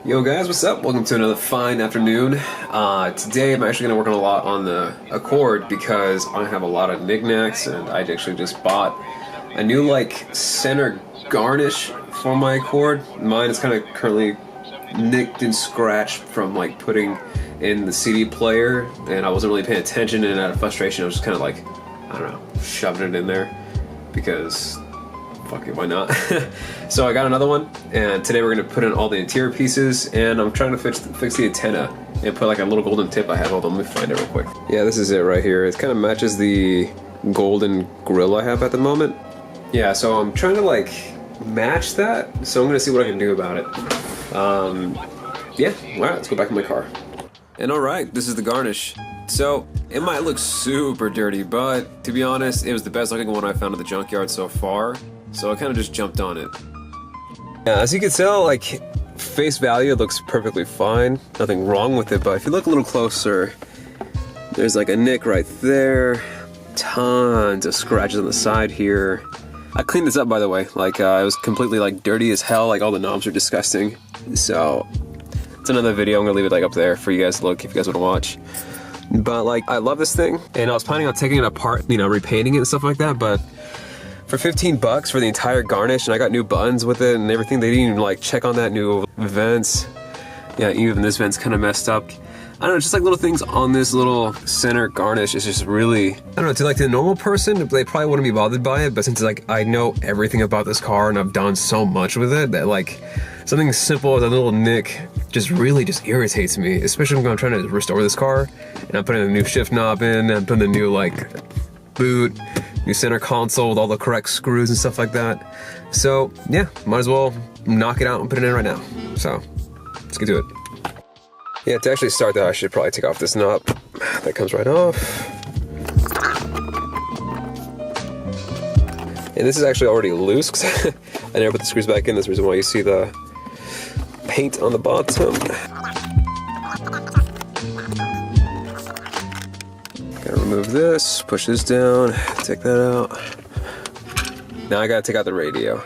Yo guys, what's up? Welcome to another fine afternoon. Today I'm actually going to work on a lot on the Accord because I have a lot of knickknacks, and I actually just bought a new center garnish for my Accord. Mine is kind of currently nicked and scratched from putting in the CD player, and I wasn't really paying attention, and out of frustration I was just kind of I don't know, shoving it in there because fuck it, why not? So I got another one, and today we're going to put in all the interior pieces, and I'm trying to fix the antenna and put a little golden tip I have. Hold on, let me find it real quick. Yeah, this is it right here. It kind of matches the golden grill I have at the moment. Yeah, so I'm trying to match that, so I'm going to see what I can do about it. Yeah, alright, let's go back in my car. And alright, this is the garnish. So, it might look super dirty, but to be honest, it was the best looking one I found at the junkyard so far. So I kind of just jumped on it. Yeah, as you can tell, face value, it looks perfectly fine. Nothing wrong with it, but if you look a little closer, there's a nick right there. Tons of scratches on the side here. I cleaned this up, by the way. It was completely dirty as hell. All the knobs are disgusting. So it's another video. I'm gonna leave it up there for you guys to look if you guys want to watch. But I love this thing, and I was planning on taking it apart, repainting it and stuff like that, but for 15 bucks for the entire garnish, and I got new buttons with it and everything. They didn't even check on that, new vents. Yeah, even this vent's kind of messed up. I don't know, just little things on this little center garnish is just really, I don't know, to the normal person, they probably wouldn't be bothered by it, but since I know everything about this car and I've done so much with it, that something simple as a little nick just really irritates me, especially when I'm trying to restore this car, and I'm putting a new shift knob in, and I'm putting a new boot, new center console with all the correct screws and stuff like that. So yeah, might as well knock it out and put it in right now. So let's get to it. Yeah, to actually start that, I should probably take off this knob. That comes right off. And this is actually already loose because I never put the screws back in. That's the reason why you see the paint on the bottom. Gotta remove this, push this down, take that out. Now I gotta take out the radio.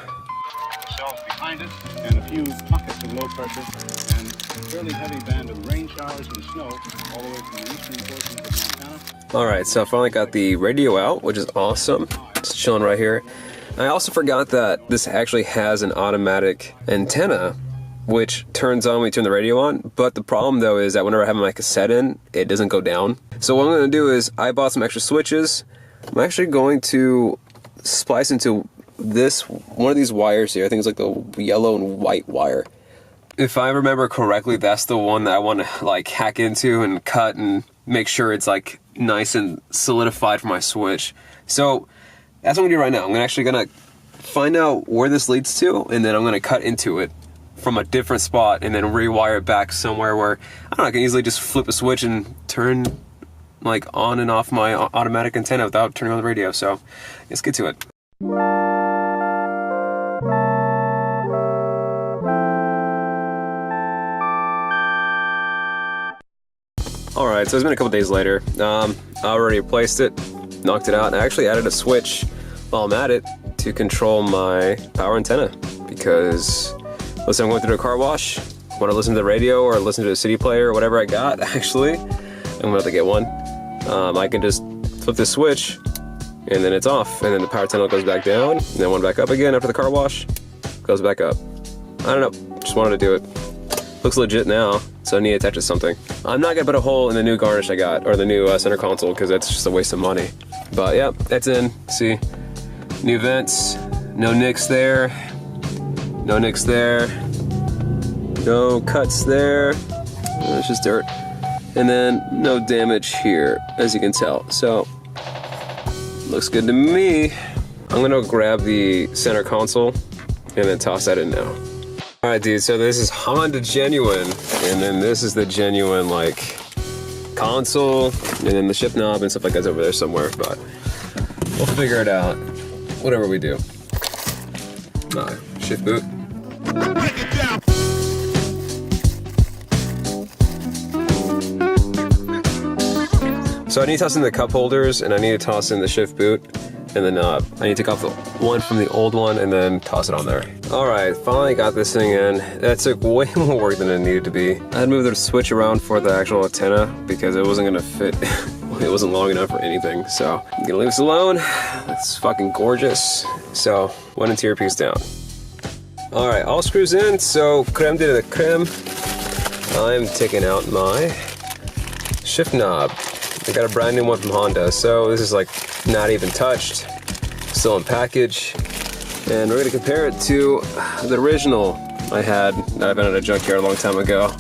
Shelves behind it, and a few pockets of low pressure, and a fairly heavy band of rain showers and snow all the way from the eastern portions of Montana. Alright, so I finally got the radio out, which is awesome. It's chilling right here. I also forgot that this actually has an automatic antenna, which turns on when you turn the radio on, but the problem though is that whenever I have my cassette in, it doesn't go down. So what I'm going to do is, I bought some extra switches. I'm actually going to splice into one of these wires here. I think it's the yellow and white wire. If I remember correctly, that's the one that I want to hack into and cut and make sure it's nice and solidified for my switch. So that's what I'm going to do right now. I'm actually going to find out where this leads to, and then I'm going to cut into it from a different spot and then rewire it back somewhere where I don't know, I can easily just flip a switch and turn on and off my automatic antenna without turning on the radio. So let's get to it. Alright, so it's been a couple days later. I already replaced it, knocked it out, and I actually added a switch while I'm at it to control my power antenna, because let's say I'm going through a car wash, want to listen to the radio or listen to a CD player or whatever I got, actually, I'm going to have to get one. I can just flip this switch, and then it's off, and then the power antenna goes back down, and then one back up again after the car wash, goes back up. I don't know, just wanted to do it. Looks legit now, so I need to attach it to something. I'm not going to put a hole in the new garnish I got, or the new center console, because that's just a waste of money. But yeah, that's in. See, new vents, no nicks there, no nicks there, no cuts there, it's just dirt. And then no damage here, as you can tell. So, looks good to me. I'm gonna grab the center console and then toss that in now. Alright dude, so this is Honda Genuine, and then this is the genuine console, and then the shift knob and stuff like that's over there somewhere, but we'll figure it out, whatever we do. Shift boot. So I need to toss in the cup holders, and I need to toss in the shift boot, and then I need to take off the one from the old one and then toss it on there. Alright, finally got this thing in. That took way more work than it needed to be. I had to move the switch around for the actual antenna because it wasn't gonna fit. It wasn't long enough for anything, so I'm gonna leave this alone. It's fucking gorgeous. So, one interior piece down. Alright, all screws in, so creme de la creme. I'm taking out my shift knob. I got a brand new one from Honda, so this is like not even touched. Still in package. And we're gonna compare it to the original I had that I found at a junkyard a long time ago.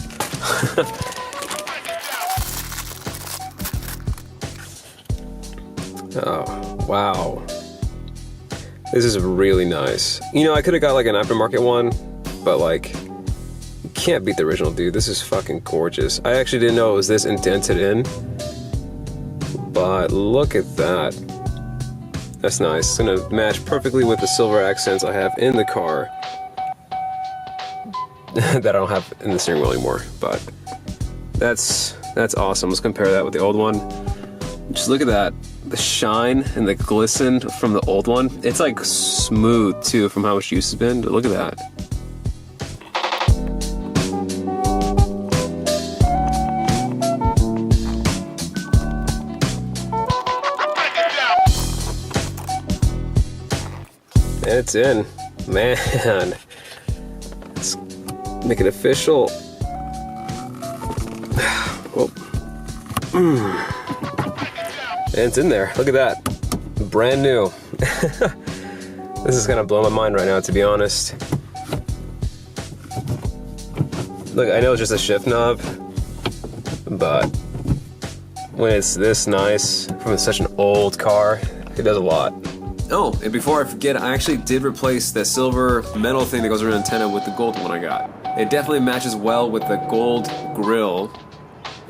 Oh, wow. This is really nice. You know, I could have got like an aftermarket one, but like, you can't beat the original, dude. This is fucking gorgeous. I actually didn't know it was this indented in, but look at that. That's nice. It's gonna match perfectly with the silver accents I have in the car that I don't have in the steering wheel anymore. But that's awesome. Let's compare that with the old one. Just look at that. The shine and the glisten from the old one. It's like smooth too from how much use has been. But look at that. And it's in. Man. Let's make it official. Oh. And it's in there. Look at that. Brand new. This is gonna blow my mind right now, to be honest. Look, I know it's just a shift knob, but when it's this nice from such an old car, it does a lot. Oh, and before I forget, I actually did replace the silver metal thing that goes around the antenna with the gold one I got. It definitely matches well with the gold grille.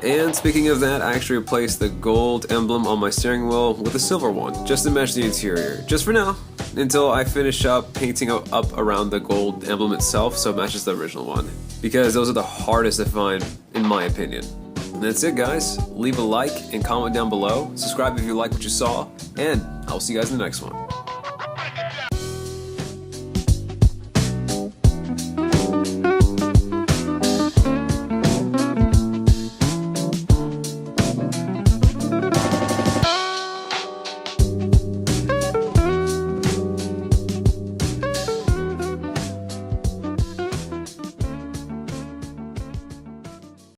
And speaking of that, I actually replaced the gold emblem on my steering wheel with a silver one, just to match the interior. Just for now, until I finish up painting up around the gold emblem itself so it matches the original one. Because those are the hardest to find, in my opinion. And that's it, guys. Leave a like and comment down below. Subscribe if you like what you saw, and I'll see you guys in the next one.